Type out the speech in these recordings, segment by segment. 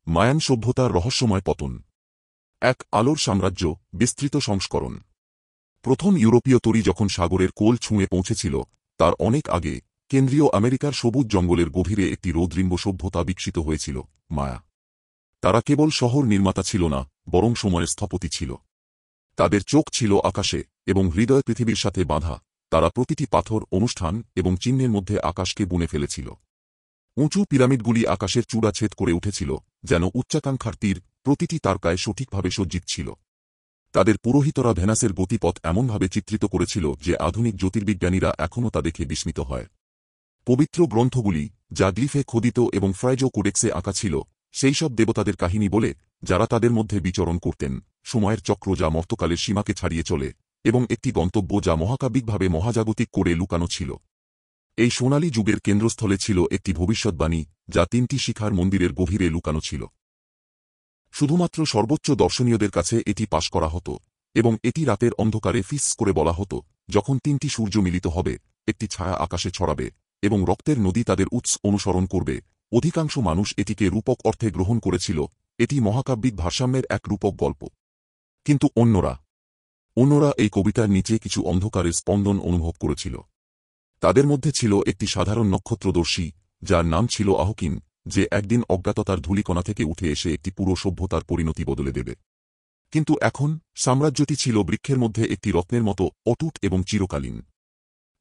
Mayan সভ্যতার রহস্যময় পতন। এক আলোর সাম্রাজ্য, বিস্তৃত সংস্করণ। প্রথম ইউরোপীয় তরী যখন সাগরের কোল ছুঁয়ে পৌঁছেছিল, তার অনেক আগে কেন্দ্রীয় আমেরিকার সবুজ জঙ্গলের গভীরে একটি রৌদ্রিম্ব সভ্যতা বিকশিত হয়েছিল, মায়া। তারা কেবল শহর নির্মাতা ছিল না, বরং সময়ের স্থপতি ছিল। তাদের চোখ ছিল আকাশে, এবং হৃদয় পৃথিবীর সাথে বাঁধা। তারা প্রতিটি পাথর, অনুষ্ঠান এবং চিহ্নের মধ্যে আকাশকে বুনে ফেলেছিল। উঁচু পিরামিডগুলি আকাশের চূড়া ছেদ করে উঠেছিল, যেন উচ্চাকাঙ্ক্ষার তীর, প্রতিটি তারকায় সঠিকভাবে সজ্জিত ছিল। তাদের পুরোহিতরা ভেনাসের গতিপথ এমনভাবে চিত্রিত করেছিল যে আধুনিক জ্যোতির্বিজ্ঞানীরা এখনও তা দেখে বিস্মিত হয়। পবিত্র গ্রন্থগুলি, যা গ্লিফে খোদিত এবং ফ্রাইজো কোডেক্সে আঁকা ছিল, সেই সব দেবতাদের কাহিনী বলে, যারা তাদের মধ্যে বিচরণ করতেন, সময়ের চক্র যা মর্তকালের সীমাকে ছাড়িয়ে চলে, এবং একটি গন্তব্য যা মহাকাব্যিকভাবে মহাজাগতিক করে লুকানো ছিল। এই সোনালী যুগের কেন্দ্রস্থলে ছিল একটি ভবিষ্যদ্বাণী, যা 3টি শিখার মন্দিরের গভীরে লুকানো ছিল। শুধুমাত্র সর্বোচ্চ দর্শনীয়দের কাছে এটি পাশ করা হতো, এবং এটি রাতের অন্ধকারে ফিস করে বলা হতো, যখন 3টি সূর্য মিলিত হবে, একটি ছায়া আকাশে ছড়াবে, এবং রক্তের নদী তাদের উৎস অনুসরণ করবে। অধিকাংশ মানুষ এটিকে রূপক অর্থে গ্রহণ করেছিল, এটি মহাকাব্যিক ভারসাম্যের এক রূপক গল্প। কিন্তু অন্যরা এই কবিতার নিচে কিছু অন্ধকারের স্পন্দন অনুভব করেছিল। তাদের মধ্যে ছিল একটি সাধারণ নক্ষত্রদর্শী, যার নাম ছিল আহকিন, যে একদিন অজ্ঞাততার ধূলিকণা থেকে উঠে এসে একটি পুরো সভ্যতার পরিণতি বদলে দেবে। কিন্তু এখন সাম্রাজ্যটি ছিল বৃক্ষের মধ্যে একটি রত্নের মতো অটুট এবং চিরকালীন।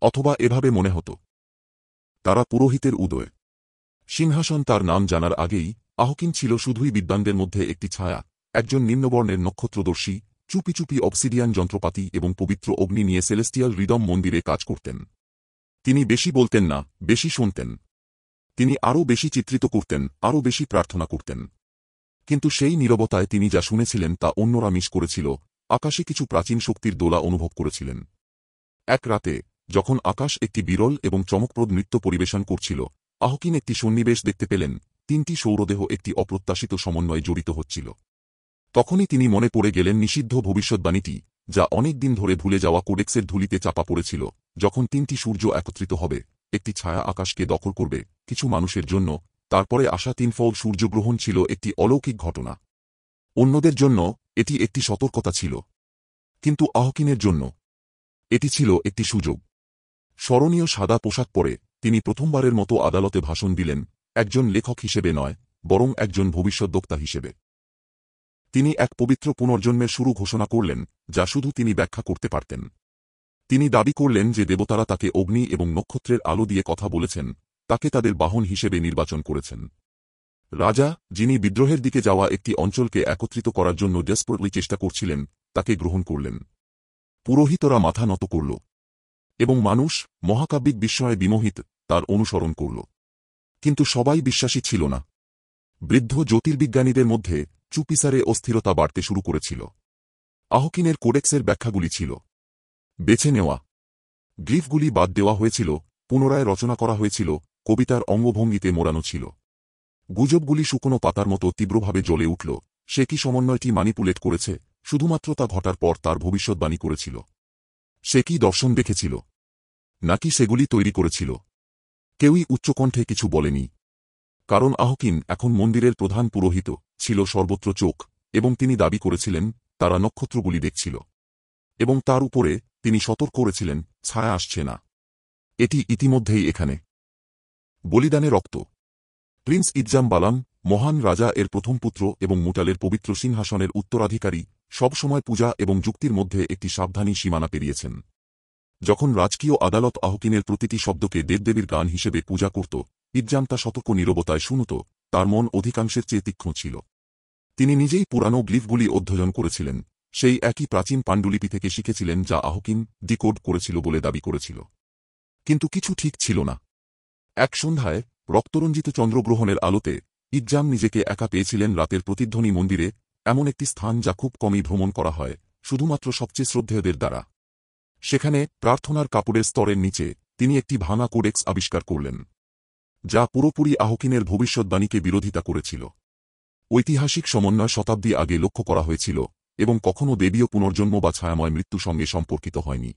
অথবা এভাবে মনে হতো। তারা পুরোহিতের উদয় সিংহাসন তার নাম জানার আগেই, আহকিন ছিল শুধুই বিদ্বানদের মধ্যে একটি ছায়া, একজন নিম্নবর্ণের নক্ষত্রদর্শী, চুপি চুপি অবসিডিয়ান যন্ত্রপাতি এবং পবিত্র অগ্নি নিয়ে সেলেস্টিয়াল রিদম মন্দিরে কাজ করতেন। তিনি বেশি বলতেন না, বেশি শুনতেন। তিনি আরও বেশি চিত্রিত করতেন, আরও বেশি প্রার্থনা করতেন। কিন্তু সেই নীরবতায় তিনি যা শুনেছিলেন তা অন্যরা মিস করেছিল। আকাশে কিছু প্রাচীন শক্তির দোলা অনুভব করেছিলেন। এক রাতে, যখন আকাশ একটি বিরল এবং চমকপ্রদ নৃত্য পরিবেশন করছিল, আহকিন একটি সন্নিবেশ দেখতে পেলেন। 3টি সৌরদেহ একটি অপ্রত্যাশিত সমন্বয়ে জড়িত হচ্ছিল। তখনই তিনি মনে পড়ে গেলেন নিষিদ্ধ ভবিষ্যদ্বাণীটি, যা অনেক দিন ধরে ভুলে যাওয়া কোডেক্সের ধুলিতে চাপা পড়েছিল। যখন 3টি সূর্য একত্রিত হবে, একটি ছায়া আকাশকে দখল করবে। কিছু মানুষের জন্য তারপরে আসা 3-ফোল্ড সূর্যগ্রহণ ছিল একটি অলৌকিক ঘটনা। অন্যদের জন্য এটি একটি সতর্কতা ছিল। কিন্তু আহকিনের জন্য এটি ছিল একটি সুযোগ। স্মরণীয় সাদা পোশাক পরে তিনি প্রথমবারের মতো আদালতে ভাষণ দিলেন, একজন লেখক হিসেবে নয়, বরং একজন ভবিষ্যদ্বক্তা হিসেবে। তিনি এক পবিত্র পুনর্জন্মের শুরু ঘোষণা করলেন, যা শুধু তিনি ব্যাখ্যা করতে পারতেন। তিনি দাবি করলেন যে দেবতারা তাকে অগ্নি এবং নক্ষত্রের আলো দিয়ে কথা বলেছেন, তাকে তাদের বাহন হিসেবে নির্বাচন করেছেন। রাজা, যিনি বিদ্রোহের দিকে যাওয়া একটি অঞ্চলকে একত্রিত করার জন্য ডেসপারেটলি চেষ্টা করছিলেন, তাকে গ্রহণ করলেন। পুরোহিতরা মাথা নত করল, এবং মানুষ, মহাকাব্যিক বিস্ময়ে বিমোহিত, তার অনুসরণ করল। কিন্তু সবাই বিশ্বাসী ছিল না। বৃদ্ধ জ্যোতির্বিজ্ঞানীদের মধ্যে চুপিসারে অস্থিরতা বাড়তে শুরু করেছিল। আহকিনের কোডেক্সের ব্যাখ্যাগুলি ছিল বেছে নেওয়া। গ্লিফগুলি বাদ দেওয়া হয়েছিল, পুনরায় রচনা করা হয়েছিল, কবিতার অঙ্গভঙ্গিতে মোড়ানো ছিল। গুজবগুলি শুকনো পাতার মতো তীব্রভাবে জ্বলে উঠল। সে কি সমন্বয়টি ম্যানিপুলেট করেছে? শুধুমাত্র তা ঘটার পর তার ভবিষ্যদ্বাণী করেছিল। সে কি দর্শন দেখেছিল, নাকি সেগুলি তৈরি করেছিল? কেউই উচ্চকণ্ঠে কিছু বলেনি। কারণ আহকিন এখন মন্দিরের প্রধান পুরোহিত, ছিল সর্বত্র চোখ, এবং তিনি দাবি করেছিলেন তারা নক্ষত্রগুলি দেখছিল। এবং তার উপরে তিনি সতর্ক করেছিলেন, ছায়া আসছে না। এটি ইতিমধ্যেই এখানে। বলিদানে রক্ত। প্রিন্স ইজ্জাম বালাম, মহান রাজা এর প্রথম পুত্র এবং মুটালের পবিত্র সিংহাসনের উত্তরাধিকারী, সবসময় পূজা এবং যুক্তির মধ্যে একটি সাবধানী সীমানা পেরিয়েছেন। যখন রাজকীয় আদালত আহকিনের প্রতিটি শব্দকে দেবদেবীর গান হিসেবে পূজা করত, ইজ্জাম তা সতর্ক নীরবতায় শুনত। তার মন অধিকাংশের চেয়ে তীক্ষ্ণ ছিল। তিনি নিজেই পুরানো গ্লিফগুলি অধ্যয়ন করেছিলেন, সেই একই প্রাচীন পাণ্ডুলিপি থেকে শিখেছিলেন যা আহকিন ডিকোড করেছিল বলে দাবি করেছিল। কিন্তু কিছু ঠিক ছিল না। এক সন্ধ্যায়, রক্তরঞ্জিত চন্দ্রগ্রহণের আলোতে, ইজ্জাম নিজেকে একা পেয়েছিলেন রাতের প্রতিধ্বনি মন্দিরে, এমন একটি স্থান যা খুব কমই ভ্রমণ করা হয়, শুধুমাত্র সবচেয়ে শ্রদ্ধেয়দের দ্বারা। সেখানে, প্রার্থনার কাপড়ের স্তরের নিচে, তিনি একটি ভাঙা কোডেক্স আবিষ্কার করলেন, যা পুরোপুরি আহকিনের ভবিষ্যদ্বাণীকে বিরোধিতা করেছিল। ঐতিহাসিক সমন্বয় শতাব্দী আগে লক্ষ্য করা হয়েছিল, এবং কখনও দেবীয় পুনর্জন্ম বা ছায়াময় মৃত্যু সঙ্গে সম্পর্কিত হয়নি।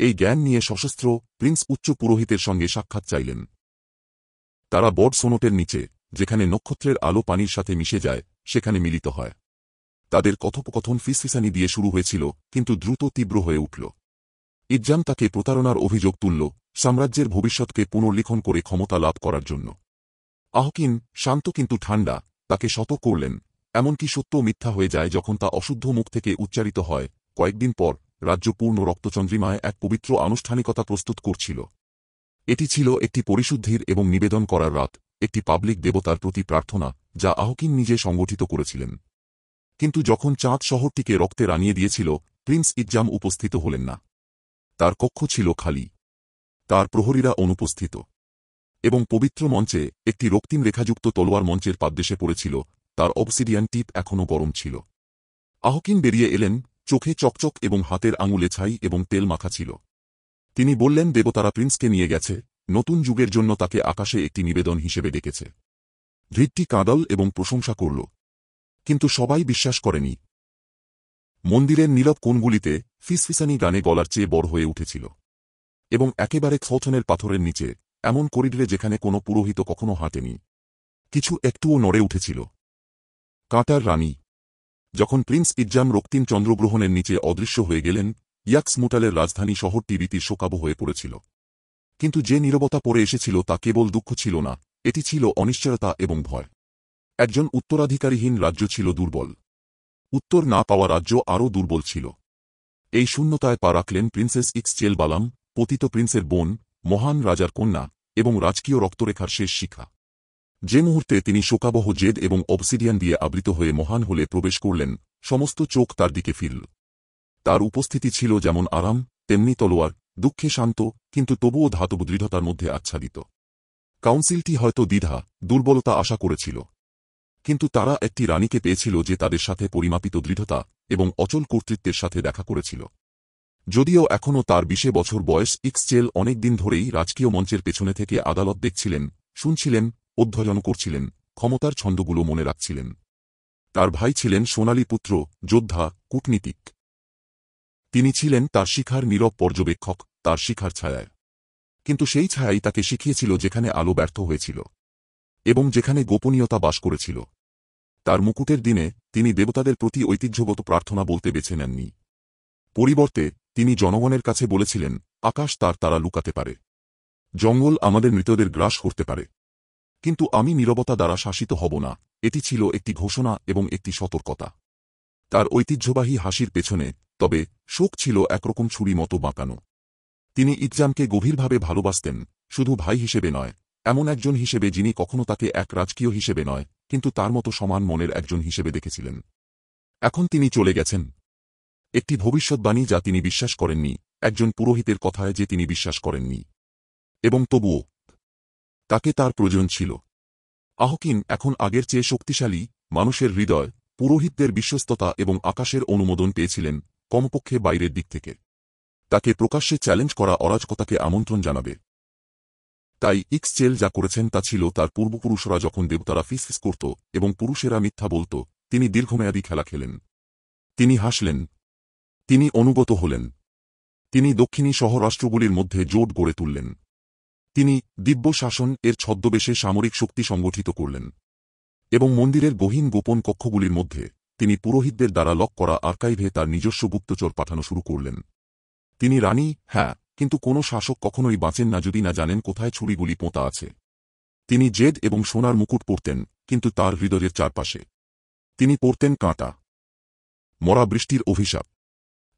এই জ্ঞান নিয়ে সশস্ত্র প্রিন্স উচ্চ পুরোহিতের সঙ্গে সাক্ষাৎ চাইলেন। তারা বড সোনোটের নিচে, যেখানে নক্ষত্রের আলো পানির সাথে মিশে যায় সেখানে মিলিত হয়। তাদের কথোপকথন ফিসফিসানি দিয়ে শুরু হয়েছিল, কিন্তু দ্রুত তীব্র হয়ে উঠল। ইজ্জাম তাকে প্রতারণার অভিযোগ তুলল, সাম্রাজ্যের ভবিষ্যৎকে পুনর্লিখন করে ক্ষমতা লাভ করার জন্য। আহকিন, শান্ত কিন্তু ঠান্ডা, তাকে সতর্ক করলেন, এমনকি সত্য মিথ্যা হয়ে যায় যখন তা অশুদ্ধ মুখ থেকে উচ্চারিত হয়। কয়েকদিন পর রাজ্য পূর্ণ রক্তচন্দ্রিমায় এক পবিত্র আনুষ্ঠানিকতা প্রস্তুত করছিল। এটি ছিল একটি পরিশুদ্ধির এবং নিবেদন করার রাত, একটি পাবলিক দেবতার প্রতি প্রার্থনা, যা আহকিন নিজে সংগঠিত করেছিলেন। কিন্তু যখন চাঁদ শহরটিকে রক্তে রানিয়ে দিয়েছিল, প্রিন্স ইজ্জাম উপস্থিত হলেন না। তার কক্ষ ছিল খালি, তার প্রহরীরা অনুপস্থিত, এবং পবিত্র মঞ্চে একটি রক্তিম রেখাযুক্ত তলোয়ার মঞ্চের পাদদেশে পড়েছিল, তার অবসিডিয়ান টিপ এখনও গরম ছিল। আহকিন বেরিয়ে এলেন, চোখে চকচক এবং হাতের আঙুলে ছাই এবং তেল মাখা ছিল। তিনি বললেন, দেবতারা প্রিন্সকে নিয়ে গেছে, নতুন যুগের জন্য তাকে আকাশে একটি নিবেদন হিসেবে ডেকেছে। ভিড়টি কাঁদল এবং প্রশংসা করল, কিন্তু সবাই বিশ্বাস করেনি। মন্দিরের নীরব কোণগুলিতে ফিসফিসানি গানে গলার চেয়ে বড় হয়ে উঠেছিল, এবং একেবারে থলথনের পাথরের নিচে, এমন করিডোরে যেখানে কোনো পুরোহিত কখনো হাঁটেনি, কিছু একটুও নড়ে উঠেছিল। কাঁটার রানী। যখন প্রিন্স ইজ্জাম রক্তিম চন্দ্রগ্রহণের নিচে অদৃশ্য হয়ে গেলেন, ইয়াক্সমুটালের রাজধানী শহরটি রীতির শোকাবহ হয়ে পড়েছিল। কিন্তু যে নীরবতা পড়ে এসেছিল তা কেবল দুঃখ ছিল না, এটি ছিল অনিশ্চয়তা এবং ভয়। একজন উত্তরাধিকারীহীন রাজ্য ছিল দুর্বল। উত্তর না পাওয়া রাজ্য আরও দুর্বল ছিল। এই শূন্যতায় পা রাখলেন প্রিন্সেস ইক্সচেল বালাম, পতিত প্রিন্সের বোন, মহান রাজার কন্যা, এবং রাজকীয় রক্তরেখার শেষ শিখা। যে মুহূর্তে তিনি শোকাবহ জেদ এবং অবসিডিয়ান দিয়ে আবৃত হয়ে মহান হলে প্রবেশ করলেন, সমস্ত চোখ তার দিকে ফিরল। তার উপস্থিতি ছিল যেমন আরাম, তেমনি তলোয়ার, দুঃখে শান্ত, কিন্তু তবুও ধাতব দৃঢ়তার মধ্যে আচ্ছাদিত। কাউন্সিলটি হয়তো দ্বিধা, দুর্বলতা আশা করেছিল, কিন্তু তারা একটি রানীকে পেয়েছিল যে তাদের সাথে পরিমাপিত দৃঢ়তা এবং অচল কর্তৃত্বের সাথে দেখা করেছিল। যদিও এখনও তার 20 বছর বয়স, ইক্সচেল অনেক দিন ধরেই রাজকীয় মঞ্চের পেছনে থেকে আদালত দেখছিলেন, শুনছিলেন, অধ্যয়ন করছিলেন, ক্ষমতার ছন্দগুলো মনে রাখছিলেন। তার ভাই ছিলেন সোনালী পুত্র, যোদ্ধা, কূটনীতিক। তিনি ছিলেন তার শিখার নীরব পর্যবেক্ষক, তার শিখার ছায়ায়। কিন্তু সেই ছায়াই তাকে শিখিয়েছিল যেখানে আলো ব্যর্থ হয়েছিল, এবং যেখানে গোপনীয়তা বাস করেছিল। তার মুকুটের দিনে তিনি দেবতাদের প্রতি ঐতিহ্যগত প্রার্থনা বলতে বেছে নেননি। পরিবর্তে তিনি জনগণের কাছে বলেছিলেন, আকাশ তার তারা লুকাতে পারে, জঙ্গল আমাদের মৃতদের গ্রাস করতে পারে, কিন্তু আমি নীরবতা দ্বারা শাসিত হব না। এটি ছিল একটি ঘোষণা এবং একটি সতর্কতা। তার ঐতিহ্যবাহী হাসির পেছনে, তবে, শোক ছিল একরকম ছুরি মতো বাঁকানো। তিনি ইজ্জামকে গভীরভাবে ভালোবাসতেন, শুধু ভাই হিসেবে নয়, এমন একজন হিসেবে যিনি কখনো তাকে এক রাজকীয় হিসেবে নয়, কিন্তু তার মতো সমান মনের একজন হিসেবে দেখেছিলেন। এখন তিনি চলে গেছেন। একটি ভবিষ্যৎবাণী যা তিনি বিশ্বাস করেননি, একজন পুরোহিতের কথায় যে তিনি বিশ্বাস করেননি, এবং তবুও তাকে তার প্রয়োজন ছিল। আহকিন এখন আগের চেয়ে শক্তিশালী, মানুষের হৃদয়, পুরোহিতদের বিশ্বস্ততা এবং আকাশের অনুমোদন পেয়েছিলেন, কমপক্ষে বাইরের দিক থেকে। তাকে প্রকাশ্যে চ্যালেঞ্জ করা অরাজকতাকে আমন্ত্রণ জানাবে। তাই ইক্সচেল যা করেছেন তা ছিল তার পূর্বপুরুষরা যখন দেবতারা ফিসফিস করত এবং পুরুষেরা মিথ্যা বলত, তিনি দীর্ঘমেয়াদী খেলা খেলেন। তিনি হাসলেন। তিনি অনুগত হলেন। তিনি দক্ষিণী সহরাষ্ট্রগুলির মধ্যে জোট গড়ে তুললেন। তিনি দিব্য শাসন এর ছদ্মবেশে সামরিক শক্তি সংগঠিত করলেন। এবং মন্দিরের গহীন গোপন কক্ষগুলির মধ্যে তিনি পুরোহিতদের দ্বারা লক করা আর্কাইভে তার নিজস্ব গুপ্তচর পাঠানো শুরু করলেন। তিনি রানী, হ্যাঁ, কিন্তু কোনো শাসক কখনোই বাঁচেন না যদি না জানেন কোথায় ছুরিগুলি পোঁতা আছে। তিনি জেদ এবং সোনার মুকুট পরতেন, কিন্তু তার হৃদয়ের চারপাশে তিনি পরতেন কাঁটা। মরা বৃষ্টির অভিশাপ।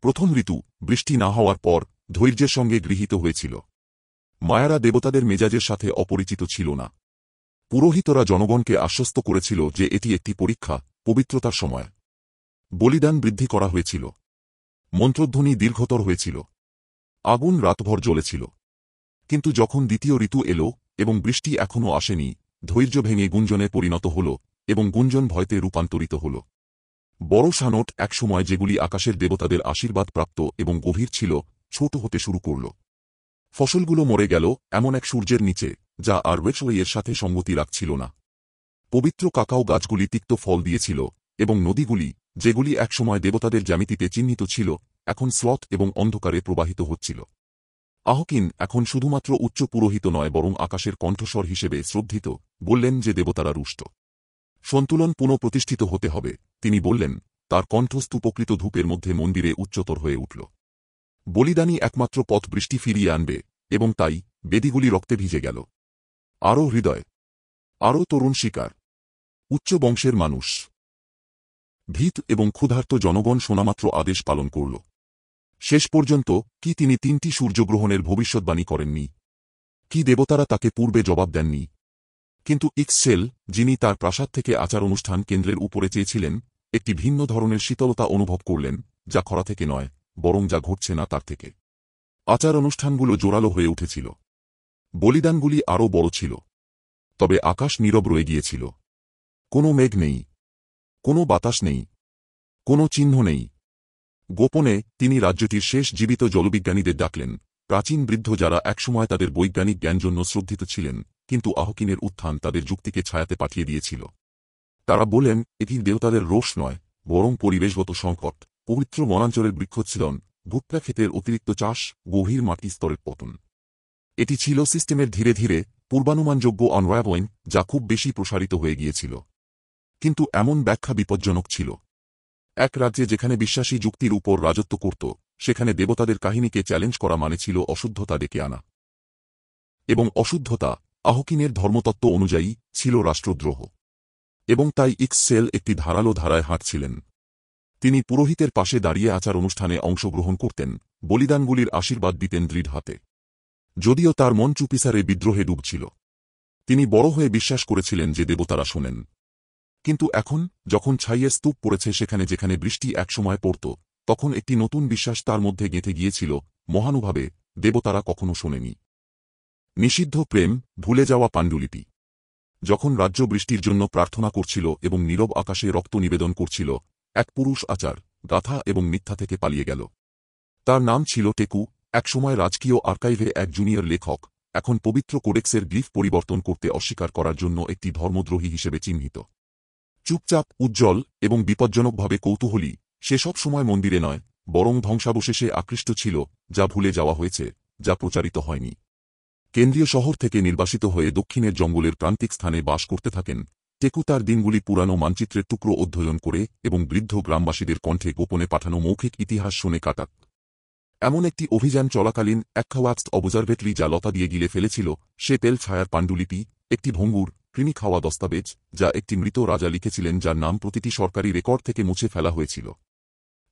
প্রথম ঋতু, বৃষ্টি না হওয়ার পর, ধৈর্যের সঙ্গে গৃহীত হয়েছিল। মায়ারা দেবতাদের মেজাজের সাথে অপরিচিত ছিল না। পুরোহিতরা জনগণকে আশ্বস্ত করেছিল যে এটি একটি পরীক্ষা, পবিত্রতার সময়। বলিদান বৃদ্ধি করা হয়েছিল। মন্ত্রধ্বনি দীর্ঘতর হয়েছিল। আগুন রাতভর জ্বলেছিল। কিন্তু যখন দ্বিতীয় ঋতু এলো, এবং বৃষ্টি এখনও আসেনি, ধৈর্য ভেঙে গুঞ্জনে পরিণত হল, এবং গুঞ্জন ভয়তে রূপান্তরিত হল। বড় সানট, একসময় যেগুলি আকাশের দেবতাদের আশীর্বাদ প্রাপ্ত এবং গভীর ছিল, ছোট হতে শুরু করল। ফসলগুলো মরে গেল এমন এক সূর্যের নিচে, যা আর ওয়েচওয়ের সাথে সঙ্গতি রাখছিল না। পবিত্র কাকাও গাছগুলি তিক্ত ফল দিয়েছিল, এবং নদীগুলি, যেগুলি একসময় দেবতাদের জ্যামিতিতে চিহ্নিত ছিল, এখন স্লথ এবং অন্ধকারে প্রবাহিত হচ্ছিল। আহকিন এখন শুধুমাত্র উচ্চ পুরোহিত নয় বরং আকাশের কণ্ঠস্বর হিসেবে শ্রদ্ধিত, বললেন যে দেবতারা রুষ্ট। সন্তুলন পুনঃপ্রতিষ্ঠিত হতে হবে, তিনি বললেন। তার কণ্ঠ স্তূপকৃত ধূপের মধ্যে মন্দিরে উচ্চতর হয়ে উঠল। বলিদানই একমাত্র পথ বৃষ্টি ফিরিয়ে আনবে, এবং তাই বেদিগুলি রক্তে ভিজে গেল। আরও হৃদয়, আরও তরুণ শিকার, উচ্চ বংশের মানুষ, ভীত এবং ক্ষুধার্ত জনগণ শোনামাত্র আদেশ পালন করল। শেষ পর্যন্ত কি তিনি 3টি সূর্যগ্রহণের ভবিষ্যৎবাণী করেননি? কি দেবতারা তাকে পূর্বে জবাব দেননি? কিন্তু ইক্সেল, যিনি তার প্রাসাদ থেকে আচার অনুষ্ঠান কেন্দ্রের উপরে চেয়েছিলেন, একটি ভিন্ন ধরনের শীতলতা অনুভব করলেন, যা খরা থেকে নয়, বরং যা ঘটছে না তার থেকে। আচার অনুষ্ঠানগুলো জোরালো হয়ে উঠেছিল। বলিদানগুলি আরও বড় ছিল। তবে আকাশ নীরব রয়ে গিয়েছিল। কোনো মেঘ নেই, কোনো বাতাস নেই, কোনো চিহ্ন নেই। গোপনে তিনি রাজ্যটির শেষ জীবিত জলবিজ্ঞানীদের ডাকলেন, প্রাচীন বৃদ্ধ যারা একসময় তাদের বৈজ্ঞানিক জ্ঞান জন্য শ্রদ্ধিত ছিলেন, কিন্তু আহকিনের উত্থান তাদের যুক্তিকে ছায়াতে পাঠিয়ে দিয়েছিল। তারা বলেন, এটি দেবতাদের রোষ নয়, বরং পরিবেশগত সংকট, পবিত্র বনাঞ্চলের বৃক্ষচ্ছেদন, ভূপ্রাক্ষেতের অতিরিক্ত চাষ, গভীর মাটি স্তরের পতন। এটি ছিল সিস্টেমের ধীরে ধীরে পূর্বানুমানযোগ্য অনরাবয়ন, যা খুব বেশি প্রসারিত হয়ে গিয়েছিল। কিন্তু এমন ব্যাখ্যা বিপজ্জনক ছিল। এক রাজ্যে যেখানে বিশ্বাসী যুক্তির উপর রাজত্ব করত, সেখানে দেবতাদের কাহিনীকে চ্যালেঞ্জ করা মানে ছিল অশুদ্ধতা ডেকে আনা। এবং অশুদ্ধতা, আহকিনের ধর্মতত্ত্ব অনুযায়ী, ছিল রাষ্ট্রদ্রোহ। এবং তাই ইক্সেল একটি ধারালো ধারায় হাঁটছিলেন। তিনি পুরোহিতের পাশে দাঁড়িয়ে আচার অনুষ্ঠানে অংশগ্রহণ করতেন, বলিদানগুলির আশীর্বাদ দিতেন দৃঢ় হাতে। যদিও তার মন চুপিসারে বিদ্রোহে ডুবছিল। তিনি বড় হয়ে বিশ্বাস করেছিলেন যে দেবতারা শোনেন। কিন্তু এখন, যখন ছাইয়ের স্তূপ পড়েছে সেখানে যেখানে বৃষ্টি একসময় পড়ত, তখন একটি নতুন বিশ্বাস তার মধ্যে গেঁথে গিয়েছিল, মহানুভাবে, দেবতারা কখনো শোনেনি। নিষিদ্ধ প্রেম, ভুলে যাওয়া পাণ্ডুলিপি। যখন রাজ্য বৃষ্টির জন্য প্রার্থনা করছিল এবং নীরব আকাশে রক্ত নিবেদন করছিল, এক পুরুষ আচার, গাথা এবং মিথ্যা থেকে পালিয়ে গেল। তার নাম ছিল টেকু, একসময় রাজকীয় আর্কাইভে এক জুনিয়র লেখক, এখন পবিত্র কোডেক্সের গ্লিফ পরিবর্তন করতে অস্বীকার করার জন্য একটি ধর্মদ্রোহী হিসেবে চিহ্নিত। চুপচাপ, উজ্জ্বল এবং বিপজ্জনকভাবে কৌতূহলী, সে সব সময় মন্দিরে নয়, বরং ধ্বংসাবশেষে আকৃষ্ট ছিল, যা ভুলে যাওয়া হয়েছে, যা প্রচারিত হয়নি। কেন্দ্রীয় শহর থেকে নির্বাসিত হয়ে দক্ষিণের জঙ্গলের প্রান্তিক স্থানে বাস করতে থাকেন। টেকু তার দিনগুলি পুরানো মানচিত্রের টুকরো অধ্যয়ন করে এবং বৃদ্ধ গ্রামবাসীদের কণ্ঠে গোপনে পাঠানো মৌখিক ইতিহাস শুনে কাটাত। এমন একটি অভিযান চলাকালীন অ্যাকওয়াক্সড অবজারভেটরি যা লতা দিয়ে গিলে ফেলেছিল, সে তেল ছায়ার পাণ্ডুলিপি, একটি ভঙ্গুর, কৃমি খাওয়া দস্তাবেজ, যা একটি মৃত রাজা লিখেছিলেন যার নাম প্রতিটি সরকারি রেকর্ড থেকে মুছে ফেলা হয়েছিল।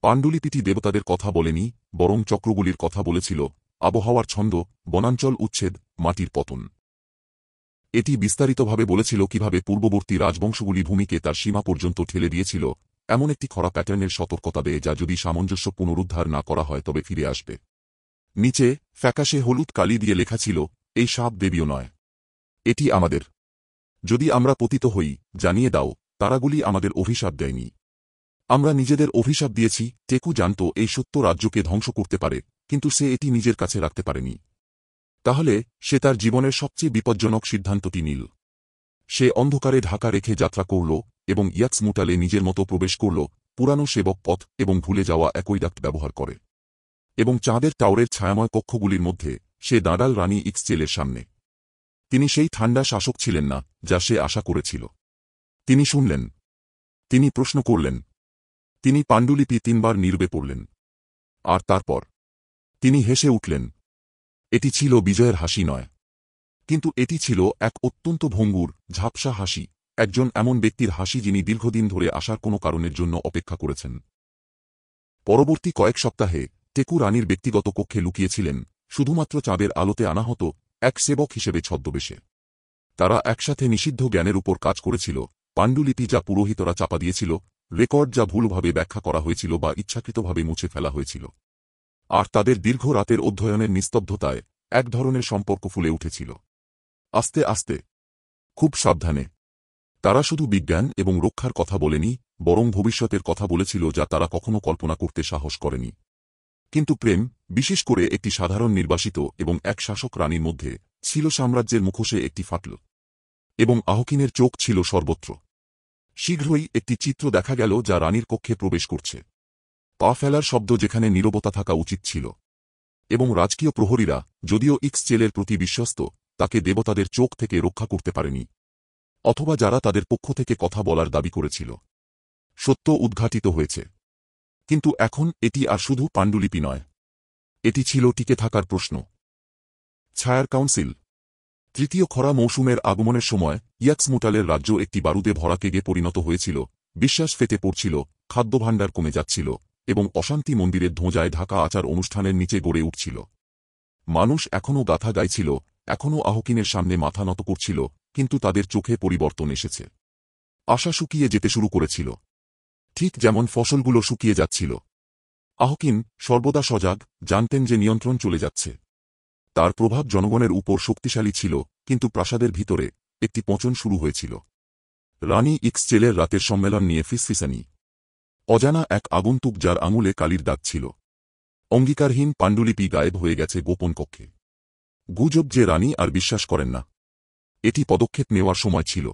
পাণ্ডুলিপিটি দেবতাদের কথা বলেনি, বরং চক্রগুলির কথা বলেছিল, আবহাওয়ার ছন্দ, বনাঞ্চল উচ্ছেদ, মাটির পতন। এটি বিস্তারিতভাবে বলেছিল কিভাবে পূর্ববর্তী রাজবংশগুলি ভূমিকে তার সীমা পর্যন্ত ঠেলে দিয়েছিল, এমন একটি খরা প্যাটার্নের সতর্কতা দেয় যা যদি সামঞ্জস্য পুনরুদ্ধার না করা হয় তবে ফিরে আসবে। নিচে ফ্যাকাশে হলুদ কালি দিয়ে লেখা ছিল, এই সাপ দেবীও নয়। এটি আমাদের। যদি আমরা পতিত হই, জানিয়ে দাও, তারাগুলি আমাদের অভিশাপ দেয়নি। আমরা নিজেদের অভিশাপ দিয়েছি। টেকু জানত এই সত্য রাজ্যকে ধ্বংস করতে পারে, কিন্তু সে এটি নিজের কাছে রাখতে পারেনি। তাহলে সে তার জীবনের সবচেয়ে বিপজ্জনক সিদ্ধান্তটি নিল। সে অন্ধকারে ঢাকা রেখে যাত্রা করল এবং ইয়াক্সমুটালে নিজের মতো প্রবেশ করল, পুরানো সেবক পথ এবং ভুলে যাওয়া অ্যাকোয়াডাক্ট ব্যবহার করে। এবং চাঁদের টাওয়ারের ছায়াময় কক্ষগুলির মধ্যে সে দাঁড়াল রানী ইক্সচেলের সামনে। তিনি সেই ঠান্ডা শাসক ছিলেন না, যা সে আশা করেছিল। তিনি শুনলেন। তিনি প্রশ্ন করলেন। তিনি পাণ্ডুলিপি 3 বার নীরবে পড়লেন। আর তারপর তিনি হেসে উঠলেন। এটি ছিল বিজয়ের হাসি নয়, কিন্তু এটি ছিল এক অত্যন্ত ভঙ্গুর, ঝাপসা হাসি, একজন এমন ব্যক্তির হাসি যিনি দীর্ঘদিন ধরে আসার কোনো কারণের জন্য অপেক্ষা করেছেন। পরবর্তী কয়েক সপ্তাহে টেকু রানীর ব্যক্তিগত কক্ষে লুকিয়েছিলেন, শুধুমাত্র চাঁদের আলোতে আনা হতো, এক সেবক হিসেবে ছদ্মবেশে। তারা একসাথে নিষিদ্ধ জ্ঞানের উপর কাজ করেছিল, পাণ্ডুলিপি যা পুরোহিতরা চাপা দিয়েছিল, রেকর্ড যা ভুলভাবে ব্যাখ্যা করা হয়েছিল বা ইচ্ছাকৃতভাবে মুছে ফেলা হয়েছিল। আর তাদের দীর্ঘ রাতের অধ্যয়নের নিস্তব্ধতায় এক ধরনের সম্পর্ক ফুলে উঠেছিল। আস্তে আস্তে, খুব সাবধানে। তারা শুধু বিজ্ঞান এবং রক্ষার কথা বলেনি, বরং ভবিষ্যতের কথা বলেছিল যা তারা কখনো কল্পনা করতে সাহস করেনি। কিন্তু প্রেম, বিশেষ করে একটি সাধারণ নির্বাসিত এবং এক শাসক রানীর মধ্যে, ছিল সাম্রাজ্যের মুখোশে একটি ফাটল। এবং আহকিনের চোখ ছিল সর্বত্র। শীঘ্রই একটি চিত্র দেখা গেল যা রানীর কক্ষে প্রবেশ করছে। পা ফেলার শব্দ যেখানে নীরবতা থাকা উচিত ছিল। এবং রাজকীয় প্রহরীরা, যদিও ইক্সচেলের প্রতি বিশ্বস্ত, তাকে দেবতাদের চোখ থেকে রক্ষা করতে পারেনি, অথবা যারা তাদের পক্ষ থেকে কথা বলার দাবি করেছিল। সত্য উদ্ঘাটিত হয়েছে। কিন্তু এখন এটি আর শুধু পাণ্ডুলিপি নয়, এটি ছিল টিকে থাকার প্রশ্ন। ছায়ার কাউন্সিল। তৃতীয় খরা মৌসুমের আগমনের সময় ইয়াক্সমুটালের রাজ্য একটি বারুদে ভরা কেগে পরিণত হয়েছিল, বিশ্বাস ফেটে পড়ছিল, খাদ্যভাণ্ডার কমে যাচ্ছিল, এবং অশান্তি মন্দিরের ধোঁজায় ঢাকা আচার অনুষ্ঠানের নিচে গড়ে উঠছিল। মানুষ এখনও গাথা গাইছিল, এখনও আহকিনের সামনে মাথা নত করছিল, কিন্তু তাদের চোখে পরিবর্তন এসেছে। আশা শুকিয়ে যেতে শুরু করেছিল, ঠিক যেমন ফসলগুলো শুকিয়ে যাচ্ছিল। আহকিন, সর্বদা সজাগ, জানতেন যে নিয়ন্ত্রণ চলে যাচ্ছে। তার প্রভাব জনগণের উপর শক্তিশালী ছিল, কিন্তু প্রাসাদের ভিতরে একটি পচন শুরু হয়েছিল। রানী ইক্সচেলের রাতের সম্মেলন নিয়ে ফিসফিসানি। অজানা এক আগন্তুক যার আঙুলে কালির দাগ ছিল। অঙ্গীকারহীন পাণ্ডুলিপি গায়েব হয়ে গেছে গোপন কক্ষে। গুজব যে রানী আর বিশ্বাস করেন না। এটি পদক্ষেপ নেওয়ার সময় ছিল।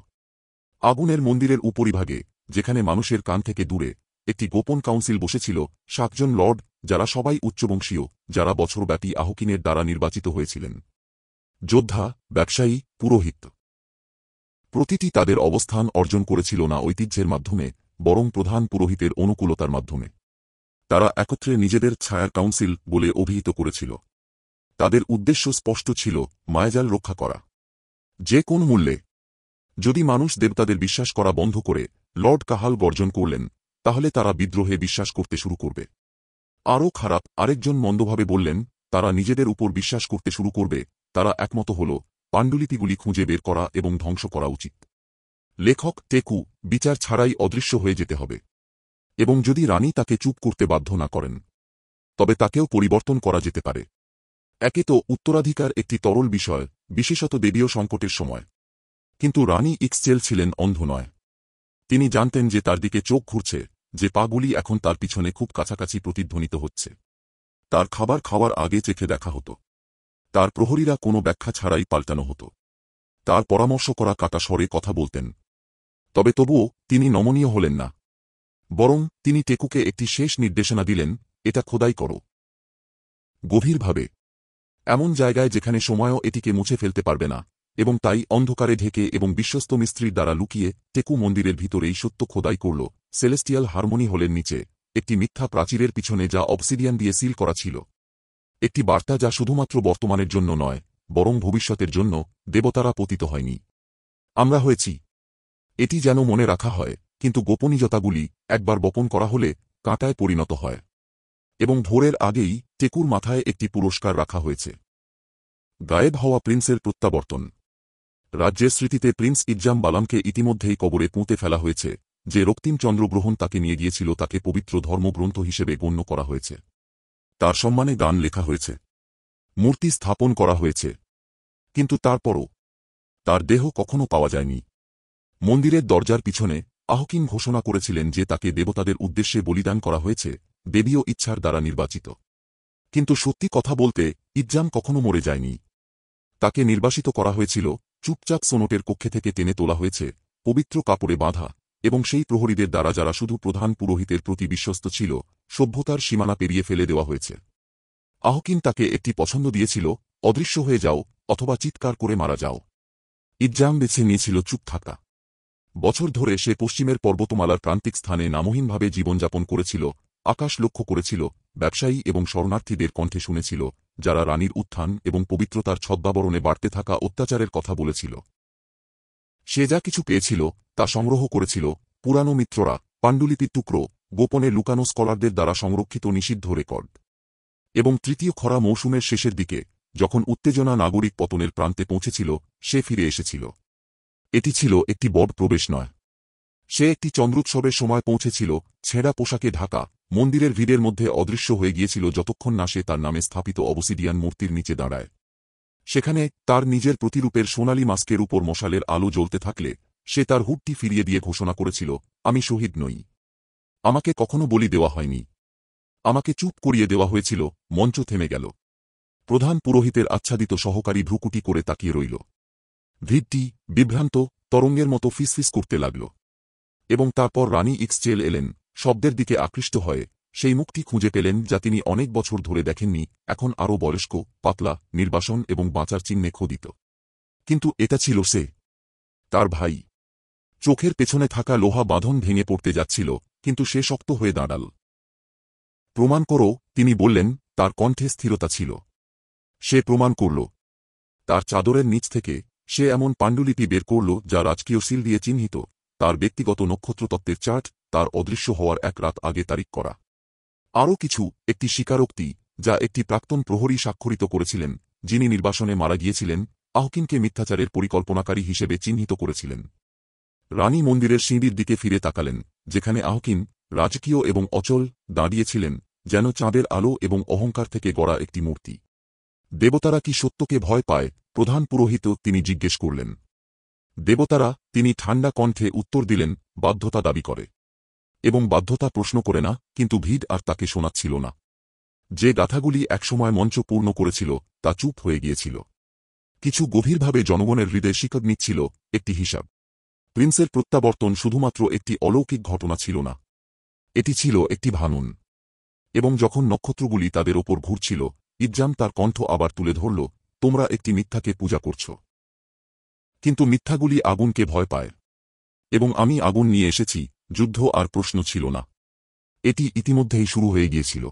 আগুনের মন্দিরের উপরিভাগে, যেখানে মানুষের কান থেকে দূরে, একটি গোপন কাউন্সিল বসেছিল, 7 জন লর্ড, যারা সবাই উচ্চবংশীয়, যারা বছরব্যাপী আহকিনের দ্বারা নির্বাচিত হয়েছিলেন। যোদ্ধা, ব্যবসায়ী, পুরোহিত। প্রতিটি তাদের অবস্থান অর্জন করেছিল না ঐতিহ্যের মাধ্যমে, বরং প্রধান পুরোহিতের অনুকূলতার মাধ্যমে। তারা একত্রে নিজেদের ছায়ার কাউন্সিল বলে অভিহিত করেছিল। তাদের উদ্দেশ্য স্পষ্ট ছিল, মায়াজাল রক্ষা করা, যে কোন মূল্যে। যদি মানুষ দেবতাদের বিশ্বাস করা বন্ধ করে লর্ড কাহাল গর্জন করলেন, তাহলে তারা বিদ্রোহে বিশ্বাস করতে শুরু করবে। আরও খারাপ, আরেকজন মন্দভাবে বললেন, তারা নিজেদের উপর বিশ্বাস করতে শুরু করবে। তারা একমত হল, পাণ্ডুলিপিগুলি খুঁজে বের করা এবং ধ্বংস করা উচিত। লেখক টেকু বিচার ছাড়াই অদৃশ্য হয়ে যেতে হবে। এবং যদি রানী তাকে চুপ করতে বাধ্য না করেন, তবে তাকেও পরিবর্তন করা যেতে পারে। একে তো উত্তরাধিকার একটি তরল বিষয়, বিশেষত দেবীয় সংকটের সময়। কিন্তু রানী ইক্সচেল ছিলেন অন্ধ নয়। তিনি জানতেন যে তার দিকে চোখ ঘুরছে, যে পাগুলি এখন তার পিছনে খুব কাছাকাছি প্রতিধ্বনিত হচ্ছে। তার খাবার খাওয়ার আগে চেখে দেখা হতো। তার প্রহরীরা কোনো ব্যাখ্যা ছাড়াই পাল্টানো হতো। তার পরামর্শ করা কাটা স্বরে কথা বলতেন। তবুও তিনি নমনীয় হলেন না। বরং তিনি টেকুকে একটি শেষ নির্দেশনা দিলেন, এটা খোদাই করো। গভীরভাবে, এমন জায়গায় যেখানে সময়ও এটিকে মুছে ফেলতে পারবে না, এবং তাই অন্ধকারে ঢেকে এবং বিশ্বস্ত মিস্ত্রির দ্বারা লুকিয়ে টেকু মন্দিরের ভিতরেই সত্য খোদাই করল, সেলেস্টিয়াল হারমোনি হলের নিচে, একটি মিথ্যা প্রাচীরের পিছনে যা অবসিডিয়ান দিয়ে সিল করা ছিল। একটি বার্তা যা শুধুমাত্র বর্তমানের জন্য নয়, বরং ভবিষ্যতের জন্য, দেবতারা পতিত হয়নি, আমরা হয়েছি। এটি যেন মনে রাখা হয়, কিন্তু গোপনীয়তাগুলি একবার বপন করা হলে কাঁটায় পরিণত হয়। এবং ভোরের আগেই টেকুর মাথায় একটি পুরস্কার রাখা হয়েছে। গায়েব হওয়া প্রিন্সের প্রত্যাবর্তন। রাজ্যের স্মৃতিতে প্রিন্স ইজ্জাম বালামকে ইতিমধ্যেই কবরে পুঁতে ফেলা হয়েছে। যে রক্তিম চন্দ্রগ্রহণ তাকে নিয়ে গিয়েছিল তাকে পবিত্র ধর্মগ্রন্থ হিসেবে গণ্য করা হয়েছে। তার সম্মানে গান লেখা হয়েছে, মূর্তি স্থাপন করা হয়েছে। কিন্তু তারপরও তার দেহ কখনো পাওয়া যায়নি। মন্দিরের দরজার পিছনে আহকিন ঘোষণা করেছিলেন যে তাকে দেবতাদের উদ্দেশ্যে বলিদান করা হয়েছে, দেবীয় ইচ্ছার দ্বারা নির্বাচিত। কিন্তু সত্যি কথা বলতে, ইজ্জাম কখনো মরে যায়নি। তাকে নির্বাসিত করা হয়েছিল, চুপচাপ সোনটের কক্ষে থেকে টেনে তোলা হয়েছে, পবিত্র কাপড়ে বাঁধা, এবং সেই প্রহরীদের দ্বারা যারা শুধু প্রধান পুরোহিতের প্রতি বিশ্বস্ত ছিল, সভ্যতার সীমানা পেরিয়ে ফেলে দেওয়া হয়েছে। আহকিন তাকে একটি পছন্দ দিয়েছিল, অদৃশ্য হয়ে যাও, অথবা চিৎকার করে মারা যাও। ইজ্জাম বেছে নিয়েছিল চুপ থাকা। বছর ধরে সে পশ্চিমের পর্বতমালার প্রান্তিক স্থানে নামহীনভাবে জীবনযাপন করেছিল, আকাশ লক্ষ্য করেছিল, ব্যবসায়ী এবং শরণার্থীদের কণ্ঠে শুনেছিল, যারা রানীর উত্থান এবং পবিত্রতার ছদ্মাবরণে বাড়তে থাকা অত্যাচারের কথা বলেছিল। সে যা কিছু পেয়েছিল তা সংগ্রহ করেছিল, পুরানো মিত্ররা, পাণ্ডুলিপির টুকরো, গোপনে লুকানো স্কলারদের দ্বারা সংরক্ষিত নিষিদ্ধ রেকর্ড। এবং তৃতীয় খরা মৌসুমের শেষের দিকে, যখন উত্তেজনা নাগরিক পতনের প্রান্তে পৌঁছেছিল, সে ফিরে এসেছিল। এটি ছিল একটি বড় প্রবেশ নয়। সে একটি চন্দ্রোৎসবের সময় পৌঁছেছিল, ছেঁড়া পোশাকে ঢাকা, মন্দিরের ভিড়ের মধ্যে অদৃশ্য হয়ে গিয়েছিল যতক্ষণ না সে তার নামে স্থাপিত অবসিডিয়ান মূর্তির নিচে দাঁড়ায়। সেখানে তার নিজের প্রতিরূপের সোনালী মাস্কের উপর মশালের আলো জ্বলতে থাকলে, সে তার হুডটি ফিরিয়ে দিয়ে ঘোষণা করেছিল, আমি শহীদ নই। আমাকে কখনো বলি দেওয়া হয়নি। আমাকে চুপ করিয়ে দেওয়া হয়েছিল। মঞ্চ থেমে গেল। প্রধান পুরোহিতের আচ্ছাদিত সহকারী ভ্রুকুটি করে তাকিয়ে রইল। ভিড়টি বিভ্রান্ত তরঙ্গের মতো ফিসফিস করতে লাগল। এবং তারপর রানী ইক্সচেল এলেন, শব্দের দিকে আকৃষ্ট হয়ে, সেই মুখটি খুঁজে পেলেন যা তিনি অনেক বছর ধরে দেখেননি, এখন আরও বয়স্ক, পাতলা, নির্বাসন এবং বাঁচার চিহ্নে খোদিত। কিন্তু এটা ছিল সে, তার ভাই। চোখের পেছনে থাকা লোহা বাঁধন ভেঙে পড়তে যাচ্ছিল, কিন্তু সে শক্ত হয়ে দাঁড়াল। প্রমাণ করো, তিনি বললেন, তার কণ্ঠে স্থিরতা ছিল। সে প্রমাণ করল। তার চাদরের নিচ থেকে সে এমন পাণ্ডুলিপি বের করল যা রাজকীয় সিল দিয়ে চিহ্নিত, তার ব্যক্তিগত নক্ষত্রতত্ত্বের চার্ট, তার অদৃশ্য হওয়ার এক রাত আগে তারিখ করা। আরও কিছু, একটি স্বীকারোক্তি যা একটি প্রাক্তন প্রহরী স্বাক্ষরিত করেছিলেন, যিনি নির্বাসনে মারা গিয়েছিলেন, আহকিনকে মিথ্যাচারের পরিকল্পনাকারী হিসেবে চিহ্নিত করেছিলেন। রানী মন্দিরের সিঁড়ির দিকে ফিরে তাকালেন, যেখানে আহকিন, রাজকীয় এবং অচল, দাঁড়িয়েছিলেন, যেন চাঁদের আলো এবং অহংকার থেকে গড়া একটি মূর্তি। দেবতারা কি সত্যকে ভয় পায়? প্রধান পুরোহিত তিনি জিজ্ঞেস করলেন। দেবতারা, তিনি ঠান্ডা কণ্ঠে উত্তর দিলেন, বাধ্যতা দাবি করে। এবং বাধ্যতা প্রশ্ন করে না, কিন্তু ভিড় আর তাকে শোনাচ্ছিল না। যে গাথাগুলি একসময় মঞ্চ পূর্ণ করেছিল তা চুপ হয়ে গিয়েছিল। কিছু গভীরভাবে জনগণের হৃদয়ে শিকড় নিচ্ছিল, একটি হিসাব। প্রিন্সের প্রত্যাবর্তন শুধুমাত্র একটি অলৌকিক ঘটনা ছিল না, এটি ছিল একটি ভানন। এবং যখন নক্ষত্রগুলি তাদের ওপর ঘুরছিল, ইজ্জাম তার কণ্ঠ আবার তুলে ধরল, তোমরা একটি মিথ্যাকে পূজা করছ। কিন্তু মিথ্যাগুলি আগুনকে ভয় পায়। এবং আমি আগুন নিয়ে এসেছি, যুদ্ধ আর প্রশ্ন ছিল না। এটি ইতিমধ্যেই শুরু হয়ে গিয়েছিল।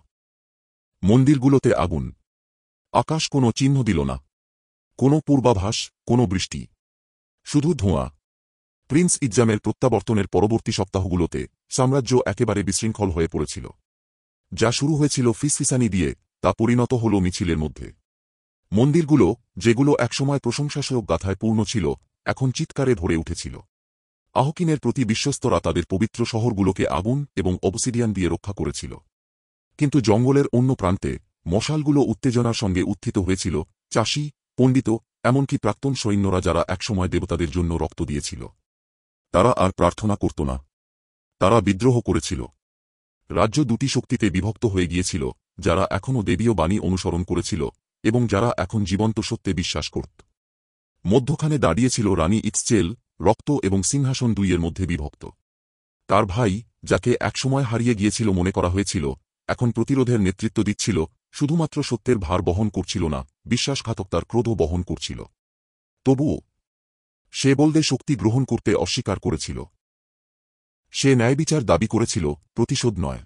মন্দিরগুলোতে আগুন। আকাশ কোনো চিহ্ন দিল না, কোনো পূর্বাভাস, কোনো বৃষ্টি, শুধু ধোঁয়া। প্রিন্স ইজ্জামের প্রত্যাবর্তনের পরবর্তী সপ্তাহগুলোতে সাম্রাজ্য একেবারে বিশৃঙ্খল হয়ে পড়েছিল। যা শুরু হয়েছিল ফিসফিসানি দিয়ে, তা পরিণত হল মিছিলের মধ্যে। মন্দিরগুলো, যেগুলো একসময় প্রশংসাসূচক গাথায় পূর্ণ ছিল, এখন চিৎকারে ভরে উঠেছিল। আহকিনের প্রতি বিশ্বস্তরা তাদের পবিত্র শহরগুলোকে আগুন এবং অবসিডিয়ান দিয়ে রক্ষা করেছিল। কিন্তু জঙ্গলের অন্য প্রান্তে, মশালগুলো উত্তেজনার সঙ্গে উত্থিত হয়েছিল, চাষি, পণ্ডিত, এমনকি প্রাক্তন সৈন্যরা যারা একসময় দেবতাদের জন্য রক্ত দিয়েছিল। তারা আর প্রার্থনা করত না, তারা বিদ্রোহ করেছিল। রাজ্য দুটি শক্তিতে বিভক্ত হয়ে গিয়েছিল, যারা এখনও দেবীয় বাণী অনুসরণ করেছিল এবং যারা এখন জীবন্ত সত্যে বিশ্বাস করত। মধ্যখানে দাঁড়িয়েছিল রানী ইৎসচেল, রক্ত এবং সিংহাসন দুইয়ের মধ্যে বিভক্ত। তার ভাই, যাকে একসময় হারিয়ে গিয়েছিল মনে করা হয়েছিল, এখন প্রতিরোধের নেতৃত্ব দিচ্ছিল, শুধুমাত্র সত্যের ভার বহন করছিল না, বিশ্বাসঘাতকতার ক্রোধও বহন করছিল। তবুও সে বলদে শক্তি গ্রহণ করতে অস্বীকার করেছিল। সে ন্যায়বিচার দাবি করেছিল, প্রতিশোধ নয়।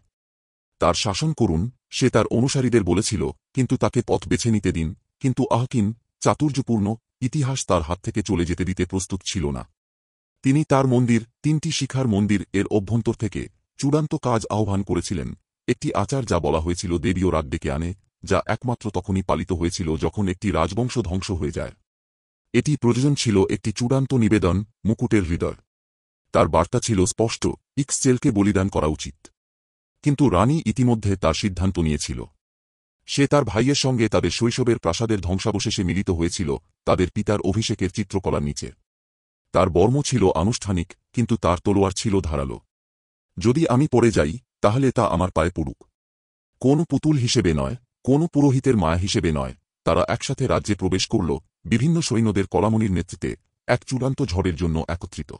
তার শাসন করুন, সে তার অনুসারীদের বলেছিল, কিন্তু তাকে পথ বেছে নিতে দিন। কিন্তু আহকিন, চাতুর্যপূর্ণ, ইতিহাস তার হাত থেকে চলে যেতে দিতে প্রস্তুত ছিল না। তিনি তার মন্দির, 3টি শিখার মন্দির এর অভ্যন্তর থেকে চূড়ান্ত কাজ আহ্বান করেছিলেন, একটি আচার যা বলা হয়েছিল দেবীয় রাগ ডেকে আনে, যা একমাত্র তখনই পালিত হয়েছিল যখন একটি রাজবংশ ধ্বংস হয়ে যায়। এটি প্রয়োজন ছিল একটি চূড়ান্ত নিবেদন, মুকুটের হৃদয়। তার বার্তা ছিল স্পষ্ট, ইৎসচেলকে বলিদান করা উচিত। কিন্তু রানী ইতিমধ্যে তার সিদ্ধান্ত নিয়েছিল। সে তার ভাইয়ের সঙ্গে তাদের শৈশবের প্রাসাদের ধ্বংসাবশেষে মিলিত হয়েছিল, তাদের পিতার অভিষেকের চিত্রকলার নিচে। তার বর্ম ছিল আনুষ্ঠানিক, কিন্তু তার তলোয়ার ছিল ধারালো। যদি আমি পড়ে যাই, তাহলে তা আমার পায়ে পড়ুক। কোন পুতুল হিসেবে নয়, কোন পুরোহিতের মায়া হিসেবে নয়। তারা একসাথে রাজ্যে প্রবেশ করল, বিভিন্ন সৈন্যদের কলামনির নেতৃত্বে, এক চূড়ান্ত ঝড়ের জন্য একত্রিত।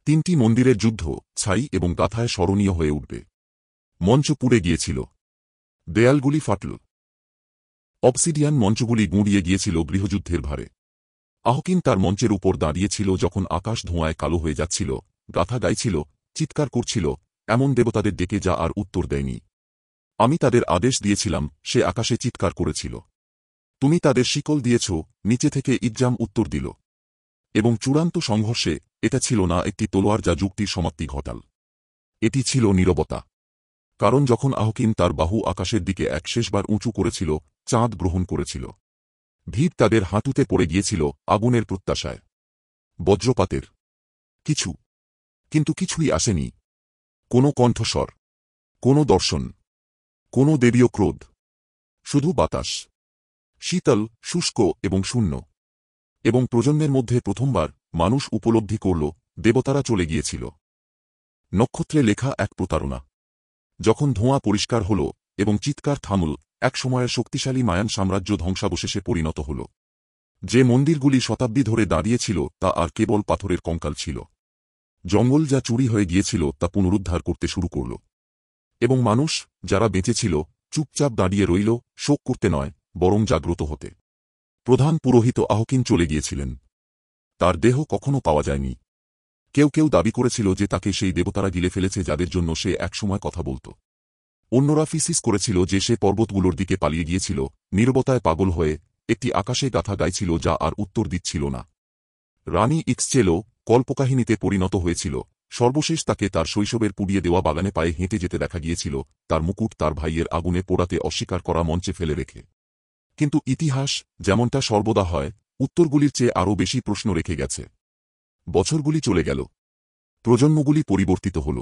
3টি মন্দিরের যুদ্ধ, ছাই এবং গাথায় স্মরণীয় হয়ে উঠবে। মঞ্চ পুড়ে গিয়েছিল, দেয়ালগুলি ফাটল, অবসিডিয়ান মঞ্চগুলি গুঁড়িয়ে গিয়েছিল গৃহযুদ্ধের ভারে। আহকিন তার মঞ্চের উপর দাঁড়িয়েছিল যখন আকাশ ধোঁয়ায় কালো হয়ে যাচ্ছিল, গাথা গাইছিল, চিৎকার করছিল, এমন দেবতাদের ডেকে যা আর উত্তর দেয়নি। আমি তাদের আদেশ দিয়েছিলাম, সে আকাশে চিৎকার করেছিল। তুমি তাদের শিকল দিয়েছ, নিচে থেকে ইজ্জাম উত্তর দিল। এবং চূড়ান্ত সংঘর্ষে, এটা ছিল না একটি তলোয়ার যা যুক্তির সমাপ্তি ঘটাল। এটি ছিল নীরবতা। কারণ যখন আহকিন তার বাহু আকাশের দিকে এক শেষবার উঁচু করেছিল, চাঁদ গ্রহণ করেছিল। ভিড় তাদের হাঁটুতে পড়ে গিয়েছিল, আগুনের প্রত্যাশায়, বজ্রপাতের কিছু। কিন্তু কিছুই আসেনি। কোনো কণ্ঠস্বর, কোনো দর্শন, কোনো দেবীয় ক্রোধ। শুধু বাতাস, শীতল, শুষ্ক এবং শূন্য। এবং প্রজন্মের মধ্যে প্রথমবার মানুষ উপলব্ধি করল, দেবতারা চলে গিয়েছিল। নক্ষত্রে লেখা এক প্রতারণা। যখন ধোঁয়া পরিষ্কার হল এবং চিৎকার থামল, এক সময়ের শক্তিশালী মায়ান সাম্রাজ্য ধ্বংসাবশেষে পরিণত হল। যে মন্দিরগুলি শতাব্দী ধরে দাঁড়িয়েছিল তা আর কেবল পাথরের কঙ্কাল ছিল। জঙ্গল যা চুরি হয়ে গিয়েছিল তা পুনরুদ্ধার করতে শুরু করল। এবং মানুষ যারা বেঁচে ছিল চুপচাপ দাঁড়িয়ে রইল, শোক করতে নয় বরং জাগ্রত হতে। প্রধান পুরোহিত আহকিন চলে গিয়েছিলেন। তার দেহ কখনো পাওয়া যায়নি। কেউ কেউ দাবি করেছিল যে তাকে সেই দেবতারা গিলে ফেলেছে যাদের জন্য সে একসময় কথা বলত। অন্যরা ফিসিস করেছিল যে সে পর্বতগুলোর দিকে পালিয়ে গিয়েছিল, নীরবতায় পাগল হয়ে একটি আকাশে গাথা গাইছিল যা আর উত্তর দিচ্ছিল না। রানী ইক্সচেলো কল্পকাহিনীতে পরিণত হয়েছিল। সর্বশেষ তাকে তার শৈশবের পুড়িয়ে দেওয়া বাগানে পায়ে হেঁটে যেতে দেখা গিয়েছিল, তার মুকুট তার ভাইয়ের আগুনে পোড়াতে অস্বীকার করা মঞ্চে ফেলে রেখে। কিন্তু ইতিহাস, যেমনটা সর্বদা হয়, উত্তরগুলির চেয়ে আরও বেশি প্রশ্ন রেখে গেছে। বছরগুলি চলে গেল। প্রজন্মগুলি পরিবর্তিত হল।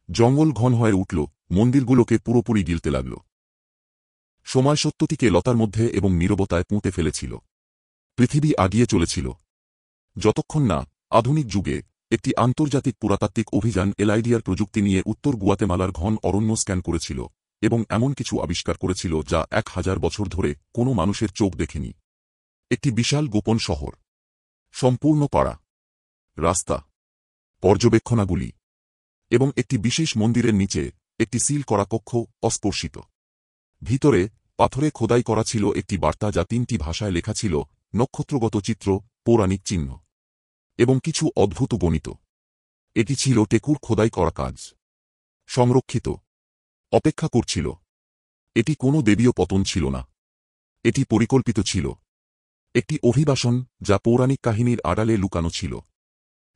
জঙ্গল ঘন হয়ে উঠল, মন্দিরগুলোকে পুরোপুরি গিলতে লাগল। সময় সত্যটিকে লতার মধ্যে এবং নীরবতায় পুঁতে ফেলেছিল। পৃথিবী আগিয়ে চলেছিল। যতক্ষণ না আধুনিক যুগে একটি আন্তর্জাতিক পুরাতাত্ত্বিক অভিযান এলআইডিআর প্রযুক্তি নিয়ে উত্তর গুয়াতেমালার ঘন অরণ্য স্ক্যান করেছিল এবং এমন কিছু আবিষ্কার করেছিল যা 1000 বছর ধরে কোনো মানুষের চোখ দেখেনি। একটি বিশাল গোপন শহর, সম্পূর্ণ পাড়া, রাস্তা, পর্যবেক্ষণাগুলি এবং একটি বিশেষ মন্দিরের নিচে একটি সিল করা কক্ষ, অস্পর্শিত। ভিতরে পাথরে খোদাই করা ছিল একটি বার্তা যা 3টি ভাষায় লেখা ছিল, নক্ষত্রগত চিত্র, পৌরাণিক চিহ্ন এবং কিছু অদ্ভুত গণিত। এটি ছিল টেকুর খোদাই করা কাজ। সংরক্ষিত। অপেক্ষা করছিল। এটি কোনো দেবীয় পতন ছিল না। এটি পরিকল্পিত ছিল। একটি অভিবাসন যা পৌরাণিক কাহিনীর আড়ালে লুকানো ছিল।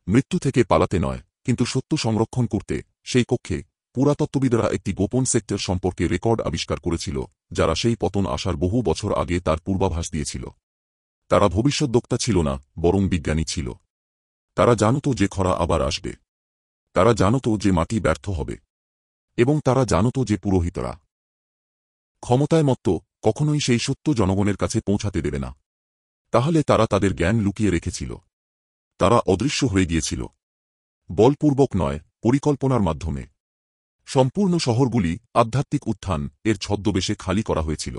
মৃত্যু থেকে পালাতে নয়, কিন্তু সত্য সংরক্ষণ করতে। সেই কক্ষে পুরাতত্ত্ববিদরা একটি গোপন সেক্টর সম্পর্কে রেকর্ড আবিষ্কার করেছিল, যারা সেই পতন আসার বহু বছর আগে তার পূর্বাভাস দিয়েছিল। তারা ভবিষ্যদ্বক্তা ছিল না, বরং বিজ্ঞানী ছিল। তারা জানত যে খরা আবার আসবে। তারা জানত যে মাটি ব্যর্থ হবে। এবং তারা জানত যে পুরোহিতরা ক্ষমতায় মত্ত কখনোই সেই সত্য জনগণের কাছে পৌঁছাতে দেবে না। তাহলে তারা তাদের জ্ঞান লুকিয়ে রেখেছিল। তারা অদৃশ্য হয়ে গিয়েছিল। বলপূর্বক নয়, পরিকল্পনার মাধ্যমে। সম্পূর্ণ শহরগুলি আধ্যাত্মিক উত্থান এর ছদ্মবেশে খালি করা হয়েছিল।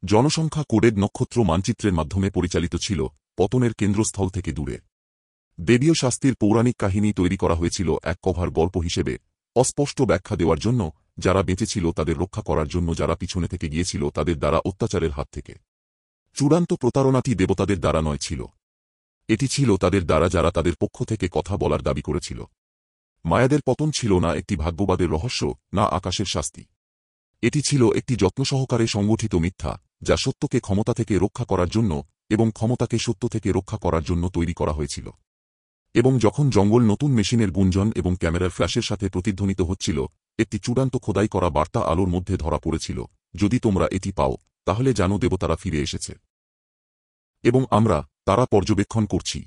জনসংখ্যা কোডেড নক্ষত্র মানচিত্রের মাধ্যমে পরিচালিত ছিল, পতনের কেন্দ্রস্থল থেকে দূরে। দেবীয় শাস্তির পৌরাণিক কাহিনী তৈরি করা হয়েছিল এক কভার গল্প হিসেবে, অস্পষ্ট ব্যাখ্যা দেওয়ার জন্য, যারা বেঁচে ছিল তাদের রক্ষা করার জন্য, যারা পিছনে থেকে গিয়েছিল তাদের দ্বারা অত্যাচারের হাত থেকে। চূড়ান্ত প্রতারণাটি দেবতাদের দ্বারা নয় ছিল। এটি ছিল তাদের দ্বারা, যারা তাদের পক্ষ থেকে কথা বলার দাবি করেছিল। মায়াদের পতন ছিল না একটি ভাগ্যবাদের রহস্য, না আকাশের শাস্তি। এটি ছিল একটি যত্নসহকারে সংগঠিত মিথ্যা, যা সত্যকে ক্ষমতা থেকে রক্ষা করার জন্য এবং ক্ষমতাকে সত্য থেকে রক্ষা করার জন্য তৈরি করা হয়েছিল। এবং যখন জঙ্গল নতুন মেশিনের গুঞ্জন এবং ক্যামেরার ফ্ল্যাশের সাথে প্রতিধ্বনিত হচ্ছিল, একটি চূড়ান্ত খোদাই করা বার্তা আলোর মধ্যে ধরা পড়েছিল, যদি তোমরা এটি পাও, তাহলে জানো দেবতারা ফিরে এসেছে। এবং আমরা তারা পর্যবেক্ষণ করছি।